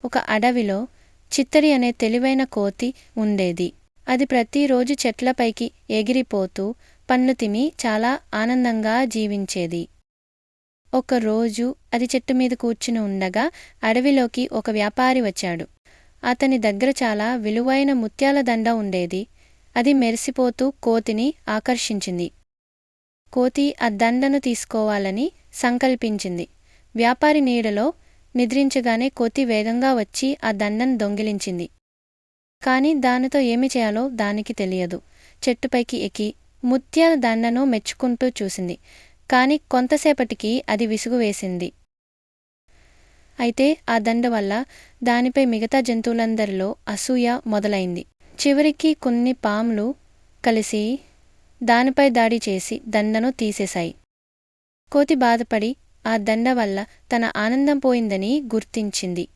ఒక అడవిలో చిత్తడి అనే తెలివైన కోతి ఉండేది. అది ప్రతిరోజు చెట్లపైకి ఎగిరిపోతూ పండ్లు తిని చాలా ఆనందంగా జీవించేది. ఒకరోజు అది చెట్టు మీద కూర్చుని ఉండగా అడవిలోకి ఒక వ్యాపారి వచ్చాడు. అతని దగ్గర చాలా విలువైన ముత్యాల దండ ఉండేది. అది మెరిసిపోతూ కోతిని ఆకర్షించింది. కోతి ఆ దండను తీసుకోవాలని సంకల్పించింది. వ్యాపారి నీడలో నిద్రించగానే కోతి వేగంగా వచ్చి ఆ దండను దొంగిలించింది. కాని దానితో ఏమి చేయాలో దానికి తెలియదు. చెట్టుపైకి ఎక్కి ముత్యాల దండను మెచ్చుకుంటూ చూసింది. కాని కొంతసేపటికి అది విసుగువేసింది. అయితే ఆ దండ వల్ల దానిపై మిగతా జంతువులందరిలో అసూయ మొదలైంది. చివరికి కొన్ని పాములు కలిసి దానిపై దాడి చేసి దండను తీసేశాయి. కోతి బాధపడి ఆ దండ వల్ల తన ఆనందం పోయిందని గుర్తించింది.